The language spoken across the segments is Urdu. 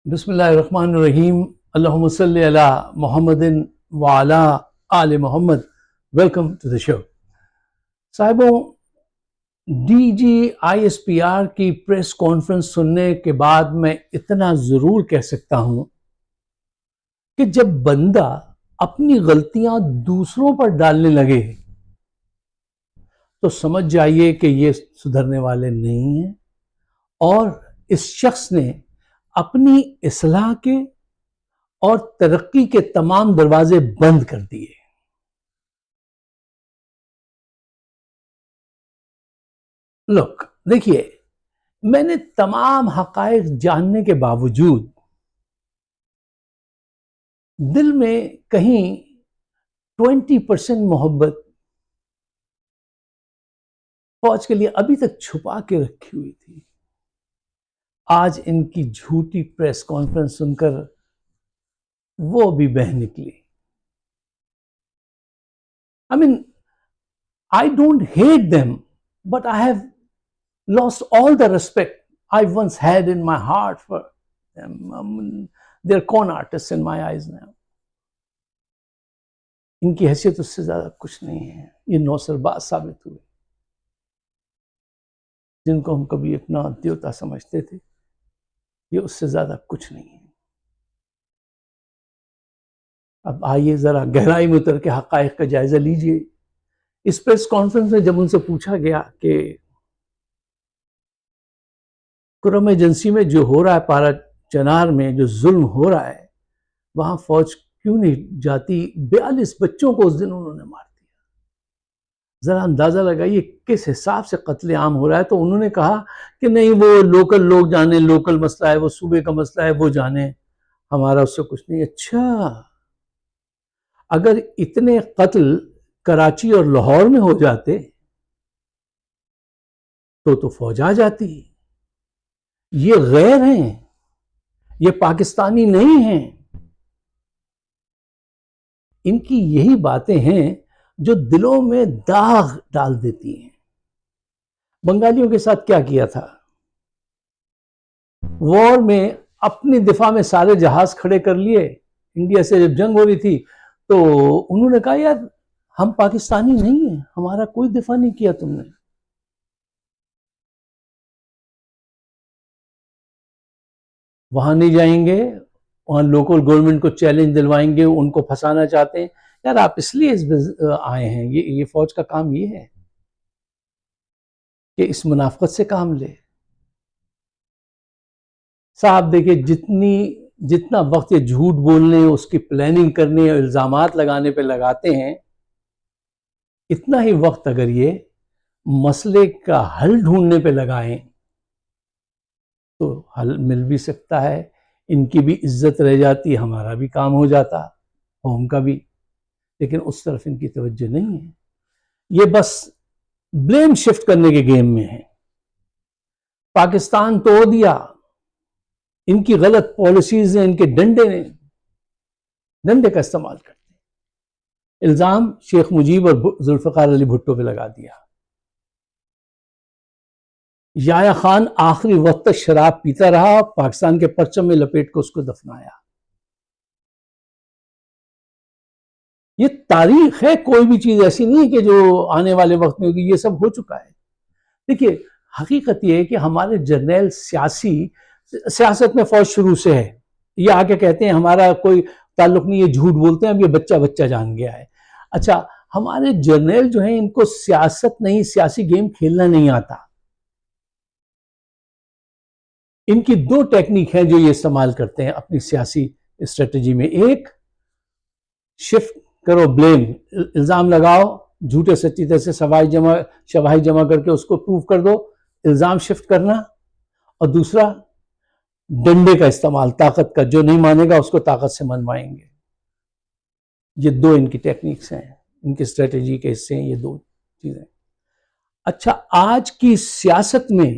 بسم اللہ الرحمن الرحیم. اللہم صلی علی محمد وعلی آل Muhammad. Welcome to the show. صاحبوں، D G I S P R کی پریس کانفرنس سننے کے بعد میں اتنا ضرور کہہ سکتا ہوں کہ جب بندہ اپنی غلطیاں دوسروں پر ڈالنے لگے تو سمجھ جائیے کہ یہ سدھرنے والے نہیں ہیں اور اس شخص نے اپنی اصلاح کے اور ترقی کے تمام دروازے بند کر دیے. لوک دیکھیے، میں نے تمام حقائق جاننے کے باوجود دل میں کہیں 20% محبت فوج کے لیے ابھی تک چھپا کے رکھی ہوئی تھی. آج ان کی جھوٹی پریس کانفرنس سن کر وہ بھی بہہ نکلی. I mean, I don't hate them, but I have lost all the respect I once had in my heart for them. They're con artists in my eyes now. ان کی حیثیت اس سے زیادہ کچھ نہیں ہے. یہ نوسر باز ثابت ہوئے جن کو ہم کبھی اپنا دیوتا سمجھتے تھے. یہ اس سے زیادہ کچھ نہیں ہے. اب آئیے ذرا گہرائی میں اتر کے حقائق کا جائزہ لیجئے. اس پریس کانفرنس میں جب ان سے پوچھا گیا کہ کرم ایجنسی میں جو ہو رہا ہے، پارا چنار میں جو ظلم ہو رہا ہے، وہاں فوج کیوں نہیں جاتی؟ 42 بچوں کو اس دن انہوں نے مار دیا. ذرا اندازہ لگائیے کس حساب سے قتل عام ہو رہا ہے. تو انہوں نے کہا کہ نہیں، وہ لوکل لوگ جانے، لوکل مسئلہ ہے، وہ صوبے کا مسئلہ ہے، وہ جانے، ہمارا اس سے کچھ نہیں. اچھا، اگر اتنے قتل کراچی اور لاہور میں ہو جاتے تو فوج آ جاتی. یہ غیر ہیں، یہ پاکستانی نہیں ہیں. ان کی یہی باتیں ہیں جو دلوں میں داغ ڈال دیتی ہیں. بنگالیوں کے ساتھ کیا کیا تھا؟ وار میں اپنی دفاع میں سارے جہاز کھڑے کر لیے. انڈیا سے جب جنگ ہو رہی تھی تو انہوں نے کہا یار ہم پاکستانی نہیں ہیں، ہمارا کوئی دفاع نہیں کیا تم نے. وہاں نہیں جائیں گے، وہاں لوکل گورنمنٹ کو چیلنج دلوائیں گے، ان کو پھنسانا چاہتے ہیں. یار آپ اس لیے آئے ہیں، یہ فوج کا کام یہ ہے کہ اس منافقت سے کام لے. صاحب دیکھیں، جتنا وقت یہ جھوٹ بولنے، اس کی پلاننگ کرنے اور الزامات لگانے پہ لگاتے ہیں، اتنا ہی وقت اگر یہ مسئلے کا حل ڈھونڈنے پہ لگائیں تو حل مل بھی سکتا ہے. ان کی بھی عزت رہ جاتی، ہمارا بھی کام ہو جاتا، قوم کا بھی. لیکن اس طرف ان کی توجہ نہیں ہے. یہ بس بلیم شفٹ کرنے کے گیم میں ہیں. پاکستان توڑ دیا، ان کی غلط پالیسیز نے، ان کے ڈنڈے کا استعمال کرتے ہیں. الزام شیخ مجیب اور ذوالفقار علی بھٹو پہ لگا دیا. یحییٰ خان آخری وقت تک شراب پیتا رہا، پاکستان کے پرچم میں لپیٹ کو اس کو دفنایا. یہ تاریخ ہے، کوئی بھی چیز ایسی نہیں ہے کہ جو آنے والے وقت میں ہوگی. یہ سب ہو چکا ہے. دیکھیے، حقیقت یہ ہے کہ ہمارے جرنیل سیاست میں فوج شروع سے ہے. یہ آ کے کہتے ہیں ہمارا کوئی تعلق نہیں، یہ جھوٹ بولتے ہیں، اب یہ بچہ جان گیا ہے. اچھا، ہمارے جرنیل جو ہیں ان کو سیاست نہیں، سیاسی گیم کھیلنا نہیں آتا. ان کی 2 ٹیکنیک ہیں جو یہ استعمال کرتے ہیں اپنی سیاسی اسٹریٹجی میں. ایک، شفٹ کرو بلیم، الزام لگاؤ، جھوٹے سچی طرح سے شواہد جمع کر کے اس کو پروف کر دو، الزام شفٹ کرنا. اور دوسرا، ڈنڈے کا استعمال، طاقت کا. جو نہیں مانے گا اس کو طاقت سے منوائیں گے. یہ 2 ان کی ٹیکنیکس ہیں، ان کی اسٹریٹجی کے حصے ہیں یہ 2 چیزیں. اچھا، آج کی سیاست میں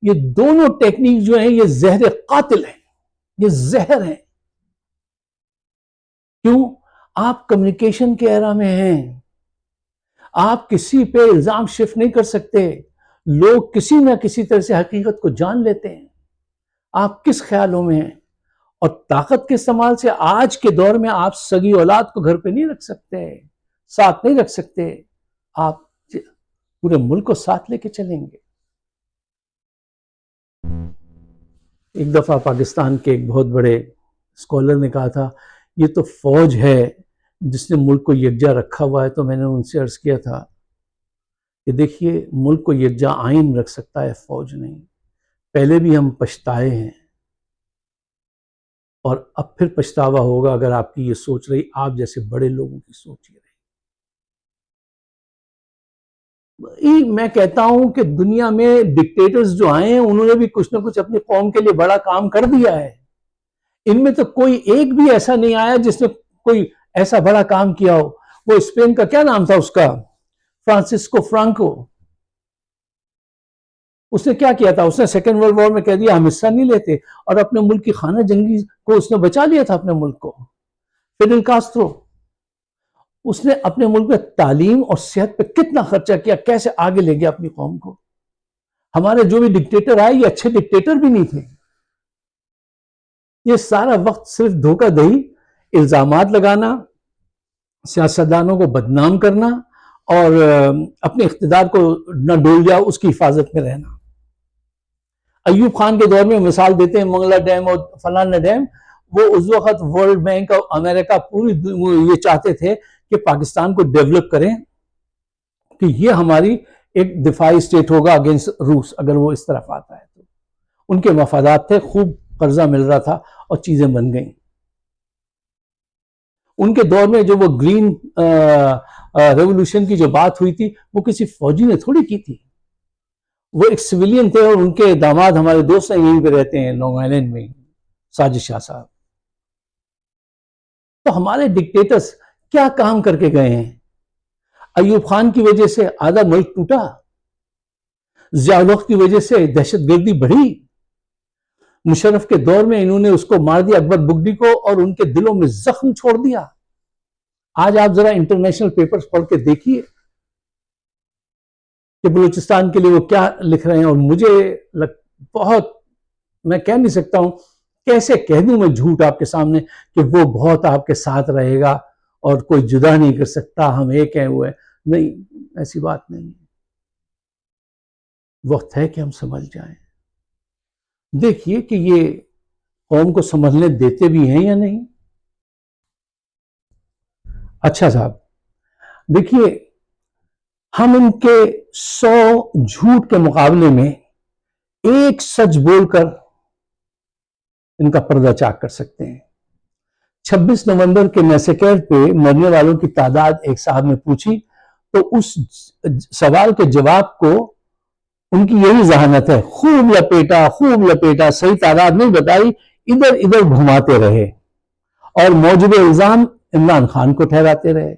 یہ دونوں ٹیکنیک جو ہیں یہ زہر قاتل ہیں، یہ زہر ہیں. کیوں؟ آپ کمیونیکیشن کے ایرا میں ہیں. آپ کسی پہ الزام شفٹ نہیں کر سکتے. لوگ کسی نہ کسی طرح سے حقیقت کو جان لیتے ہیں. آپ کس خیالوں میں ہیں؟ اور طاقت کے استعمال سے آج کے دور میں آپ سگی اولاد کو گھر پہ نہیں رکھ سکتے، ساتھ نہیں رکھ سکتے، آپ پورے ملک کو ساتھ لے کے چلیں گے۔ ایک دفعہ پاکستان کے ایک بہت بڑے اسکالر نے کہا تھا یہ تو فوج ہے جس نے ملک کو یکجا رکھا ہوا ہے، تو میں نے ان سے عرض کیا تھا کہ دیکھیے ملک کو یکجا آئین رکھ سکتا ہے، فوج نہیں۔ پہلے بھی ہم پچھتائے ہیں اور اب پھر پچھتاوا ہوگا اگر آپ کی یہ سوچ رہی، آپ جیسے بڑے لوگوں کی سوچ یہ رہی۔ میں کہتا ہوں کہ دنیا میں ڈکٹیٹرز جو آئے ہیں انہوں نے بھی کچھ نہ کچھ اپنی قوم کے لیے بڑا کام کر دیا ہے۔ ان میں تو کوئی ایک بھی ایسا نہیں آیا جس نے کوئی ایسا بڑا کام کیا ہو۔ وہ اسپین کا کیا نام تھا اس کا، فرانسسکو فرانکو، اس نے کیا کیا تھا؟ اس نے سیکنڈ ورلڈ وار میں کہہ دیا ہم حصہ نہیں لیتے، اور اپنے ملک کی خانہ جنگی کو اس نے بچا لیا تھا اپنے ملک کو۔ فیڈل کاسٹرو، اس نے اپنے ملک میں تعلیم اور صحت پہ کتنا خرچہ کیا، کیسے آگے لے گیا اپنی قوم کو۔ ہمارے جو بھی ڈکٹیٹر آئے یہ اچھے ڈکٹیٹر بھی نہیں تھے، یہ سارا وقت صرف دھوکہ دہی، الزامات لگانا، سیاستدانوں کو بدنام کرنا اور اپنے اقتدار کو نہ ڈول جاؤ اس کی حفاظت میں رہنا۔ ایوب خان کے دور میں مثال دیتے ہیں منگلا ڈیم اور فلانا ڈیم، وہ اس وقت ورلڈ بینک اور امریکہ پوری یہ چاہتے تھے کہ پاکستان کو ڈیولپ کریں کہ یہ ہماری ایک دفاعی اسٹیٹ ہوگا اگینسٹ روس اگر وہ اس طرف آتا ہے تو۔ ان کے مفادات تھے، خوب قرضہ مل رہا تھا اور چیزیں بن گئیں۔ ان کے دور میں جو وہ گرین ریولوشن کی جو بات ہوئی تھی وہ کسی فوجی نے تھوڑی کی تھی، وہ ایک سویلین تھے، اور ان کے داماد ہمارے دوست ہیں یہیں پہ رہتے ہیں لانگ آئلینڈ میں، ساجد شاہ صاحب۔ تو ہمارے ڈکٹیٹرز کیا کام کر کے گئے ہیں؟ ایوب خان کی وجہ سے آدھا ملک ٹوٹا، ضیاء الحق کی وجہ سے دہشت گردی بڑھی، مشرف کے دور میں انہوں نے اس کو مار دیا اکبر بگٹی کو، اور ان کے دلوں میں زخم چھوڑ دیا۔ آج آپ ذرا انٹرنیشنل پیپرز پڑھ کے دیکھیے کہ بلوچستان کے لیے وہ کیا لکھ رہے ہیں، اور مجھے بہت، میں کہہ نہیں سکتا ہوں، کیسے کہہ دوں میں جھوٹ آپ کے سامنے کہ وہ بہت آپ کے ساتھ رہے گا اور کوئی جدا نہیں کر سکتا، ہم ایک ہیں وہ ہے، نہیں، ایسی بات نہیں۔ وقت ہے کہ ہم سمجھ جائیں۔ دیکھیے کہ یہ قوم کو سمجھنے دیتے بھی ہیں یا نہیں۔ اچھا صاحب، دیکھیے ہم ان کے 100 جھوٹ کے مقابلے میں ایک سچ بول کر ان کا پردہ چاک کر سکتے ہیں۔ 26 نومبر کے میسیکر پہ مرنے والوں کی تعداد ایک صاحب نے پوچھی تو اس سوال کے جواب کو ان کی یہی ذہانت ہے، خوب لپیٹا، صحیح تعداد نہیں بتائی، ادھر ادھر گھماتے رہے اور موجب الزام عمران خان کو ٹھہراتے رہے۔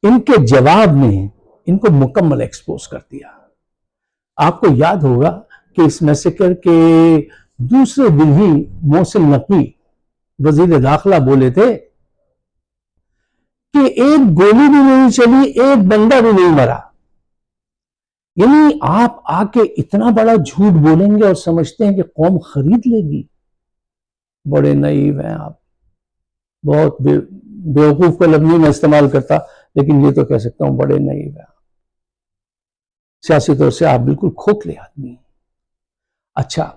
ان کے جواب نے ان کو مکمل ایکسپوز کر دیا۔ آپ کو یاد ہوگا کہ اس میسیکر کے دوسرے دن ہی محسن نقوی وزیر داخلہ بولے تھے کہ ایک گولی بھی نہیں چلی، ایک بندہ بھی نہیں مرا۔ یعنی آپ آ کے اتنا بڑا جھوٹ بولیں گے اور سمجھتے ہیں کہ قوم خرید لے گی؟ بڑے نائیو ہیں آپ، بہت بیوقوف کا لفظ میں استعمال کرتا، لیکن یہ تو کہہ سکتا ہوں بڑے نائیو ہیں آپ، سیاسی طور سے آپ بالکل کھوکھلے آدمی ہیں۔ اچھا،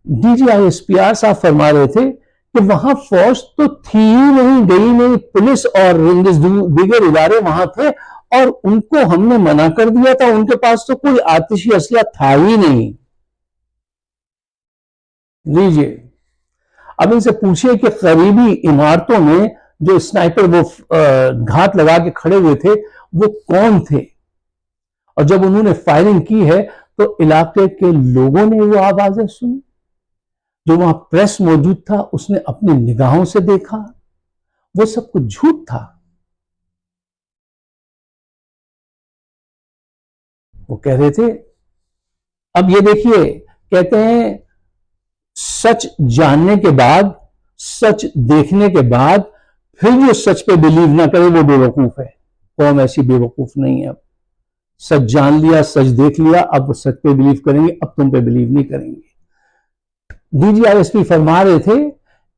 D G I S P R صاحب فرما رہے تھے کہ وہاں فوج تو تھی ہی نہیں، گئی نہیں، پولیس اور دیگر ادارے وہاں تھے اور ان کو ہم نے منع کر دیا تھا، ان کے پاس تو کوئی آتشی اسلحہ تھا ہی نہیں۔ لیجیے اب ان سے پوچھئے کہ قریبی عمارتوں میں جو سنائپر وہ گھات لگا کے کھڑے ہوئے تھے وہ کون تھے، اور جب انہوں نے فائرنگ کی ہے تو علاقے کے لوگوں نے وہ آوازیں سنی، جو وہاں پریس موجود تھا اس نے اپنی نگاہوں سے دیکھا، وہ سب کچھ جھوٹ تھا۔ وہ کہہ رہے تھے، اب یہ دیکھیے کہتے ہیں سچ جاننے کے بعد، سچ دیکھنے کے بعد پھر جو سچ پہ بلیو نہ کرے وہ بے وقوف ہے۔ قوم ایسی بے وقوف نہیں ہے۔ اب سچ جان لیا، سچ دیکھ لیا، اب وہ سچ پہ بلیو کریں گے، اب تم پہ بلیو نہیں کریں گے۔ ڈی جی آئی ایس پی فرما رہے تھے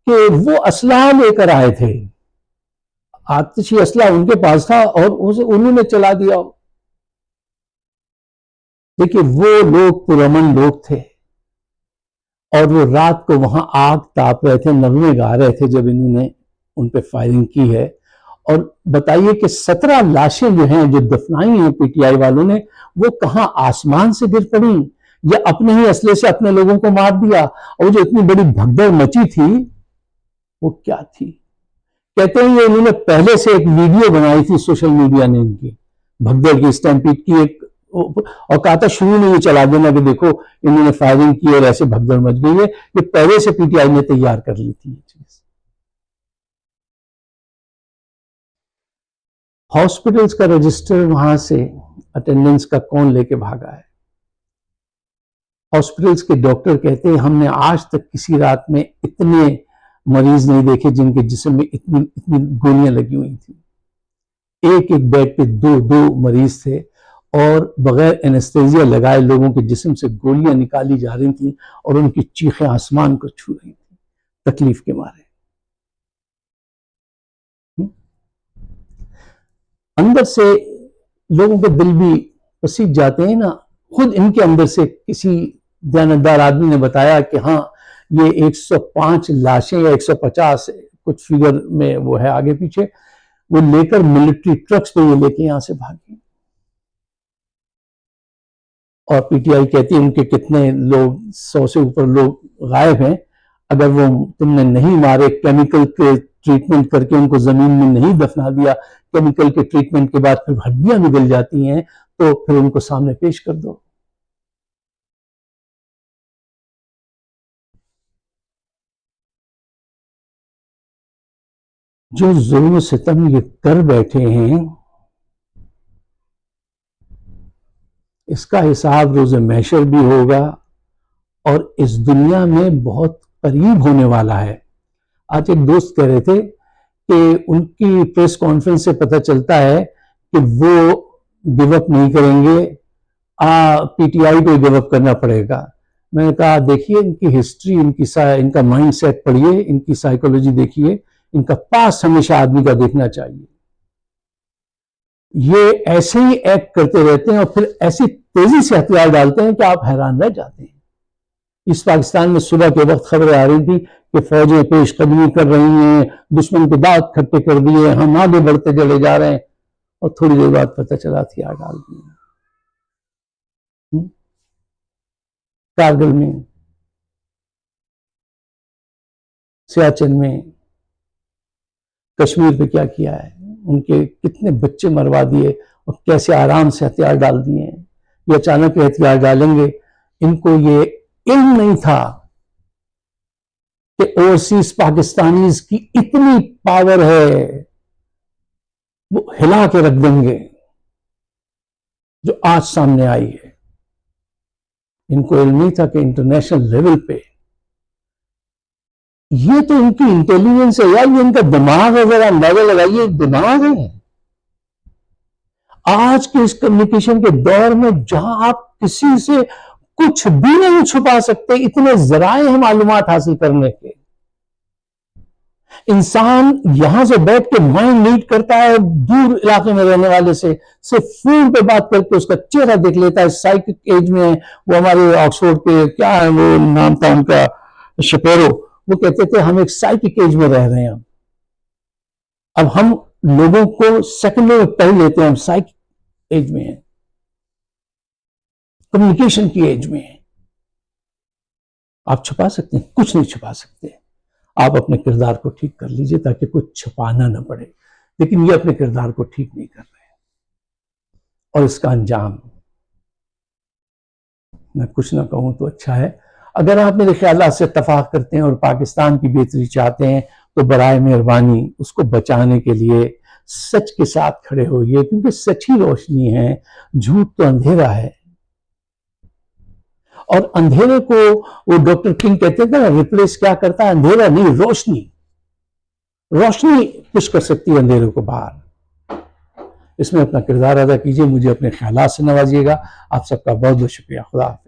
کہ وہ اسلحہ لے کر آئے تھے، آتشی اسلحہ ان کے پاس تھا اور انہوں نے چلا دیا۔ دیکھیے وہ لوگ پرامن لوگ تھے اور وہ رات کو وہاں آگ تاپ رہے تھے، نغمے گا رہے تھے جب انہوں نے ان پہ فائرنگ کی ہے۔ اور بتائیے کہ 17 لاشیں جو ہیں جو دفنائی ہیں پی ٹی آئی والوں نے، وہ کہاں آسمان سے گر پڑیں یا اپنے ہی اسلحے سے اپنے لوگوں کو مار دیا؟ اور جو اتنی بڑی بھگدڑ مچی تھی وہ کیا تھی؟ کہتے ہیں یہ انہوں نے پہلے سے ایک ویڈیو بنائی تھی سوشل میڈیا نے ان کی بھگدڑ کی، اسٹیمپیڈ کی ایک، اور کہا تھا شروع میں یہ چلا دینا کہ دیکھو انہوں نے فائرنگ کی اور ایسے بھگدڑ مچ گئی ہے، یہ پہلے سے پی ٹی آئی نے تیار کر لی تھی یہ چیز۔ ہاسپٹلز کا رجسٹر وہاں سے اٹینڈنس کا کون لے کے بھاگا ہے؟ ہاسپٹلز کے ڈاکٹر کہتے ہیں ہم نے آج تک کسی رات میں اتنے مریض نہیں دیکھے جن کے جسم میں اتنی گولیاں لگی ہوئی تھیں۔ ایک ایک بیڈ پہ دو مریض تھے اور بغیر انیستھیزیا لگائے لوگوں کے جسم سے گولیاں نکالی جا رہی تھیں اور ان کی چیخیں آسمان کو چھو رہی تھیں تکلیف کے مارے۔ اندر سے لوگوں کے دل بھی پسیج جاتے ہیں نا۔ خود ان کے اندر سے کسی دیانتدار آدمی نے بتایا کہ ہاں یہ 105 لاشیں یا 150 کچھ فگر میں وہ ہے آگے پیچھے، وہ لے کر ملٹری ٹرکس پہ یہ لے کے یہاں سے بھاگے۔ اور پی ٹی آئی کہتی ہے ان کے کتنے لوگ، 100 سے اوپر لوگ غائب ہیں۔ اگر وہ تم نے نہیں مارے، کیمیکل کے ٹریٹمنٹ کر کے ان کو زمین میں نہیں دفنا دیا، کیمیکل کے ٹریٹمنٹ کے بعد پھر ہڈیاں بھی گل جاتی ہیں، تو پھر ان کو سامنے پیش کر دو۔ جو ظلم و ستم یہ کر بیٹھے ہیں اس کا حساب روز محشر بھی ہوگا اور اس دنیا میں بہت قریب ہونے والا ہے۔ آج ایک دوست کہہ رہے تھے کہ ان کی پریس کانفرنس سے پتہ چلتا ہے کہ وہ گیو اپ نہیں کریں گے، پی ٹی آئی کو گیو اپ کرنا پڑے گا۔ میں نے کہا دیکھیے ان کی ہسٹری، ان کا مائنڈ سیٹ پڑھیے، ان کی سائیکولوجی دیکھیے، ان کا پاس ہمیشہ آدمی کا دیکھنا چاہیے۔ یہ ایسے ہی ایکٹ کرتے رہتے ہیں اور پھر ایسی تیزی سے ہتھیار ڈالتے ہیں کہ آپ حیران رہ جاتے ہیں۔ اس پاکستان میں صبح کے وقت خبریں آ رہی تھی کہ فوجیں پیش قدمی کر رہی ہیں، دشمن کے دانت کھٹے کر دیے، ہم آگے بڑھتے چلے جا رہے ہیں، اور تھوڑی دیر بعد پتہ چلا ہتھیار ڈال دیے۔ کارگل میں، سیاچن میں، کشمیر پہ کیا کیا ہے، ان کے کتنے بچے مروا دیے اور کیسے آرام سے ہتھیار ڈال دیے ہیں۔ یہ اچانک ہتھیار ڈالیں گے، ان کو یہ علم نہیں تھا کہ اوورسیز پاکستانیز کی اتنی پاور ہے، وہ ہلا کے رکھ دیں گے جو آج سامنے آئی ہے۔ ان کو علم نہیں تھا کہ انٹرنیشنل لیول پہ یہ تو ان کی انٹیلیجنس ہے یار، یہ ان کا دماغ ہے، ذرا اندازہ لگائیے، دماغ ہے۔ آج کے اس کمیونیکیشن کے دور میں جہاں آپ کسی سے کچھ بھی نہیں چھپا سکتے، اتنے ذرائع ہیں معلومات حاصل کرنے کے، انسان یہاں سے بیٹھ کے مائنڈ ریڈ کرتا ہے دور علاقے میں رہنے والے سے، صرف فون پہ بات کر کے اس کا چہرہ دیکھ لیتا ہے۔ سائیکک ایج میں وہ ہمارے آکسفورڈ کے کیا ہے وہ نام تھا ان کا، شپیرو، وہ کہتے تھے ہم ایک سائیکک ایج میں رہ رہے ہیں، اب ہم لوگوں کو سیکنڈوں میں پڑھ لیتے ہیں، ہم سائیکک ایج میں ہیں، کمیونیکیشن کی ایج میں ہیں۔ آپ چھپا سکتے ہیں؟ کچھ نہیں چھپا سکتے۔ آپ اپنے کردار کو ٹھیک کر لیجئے تاکہ کچھ چھپانا نہ پڑے، لیکن یہ اپنے کردار کو ٹھیک نہیں کر رہے اور اس کا انجام میں کچھ نہ کہوں تو اچھا ہے۔ اگر آپ میرے خیالات سے اتفاق کرتے ہیں اور پاکستان کی بہتری چاہتے ہیں تو برائے مہربانی اس کو بچانے کے لیے سچ کے ساتھ کھڑے ہوئیے، کیونکہ سچ ہی روشنی ہے، جھوٹ تو اندھیرا ہے۔ اور اندھیرے کو وہ ڈاکٹر کنگ کہتے تھے نا، ریپلیس کیا کرتا ہے؟ اندھیرا نہیں، روشنی۔ روشنی پش کر سکتی ہے اندھیرے کو باہر۔ اس میں اپنا کردار ادا کیجئے، مجھے اپنے خیالات سے نوازیے گا۔ آپ سب کا بہت بہت شکریہ۔ خدا حافظ۔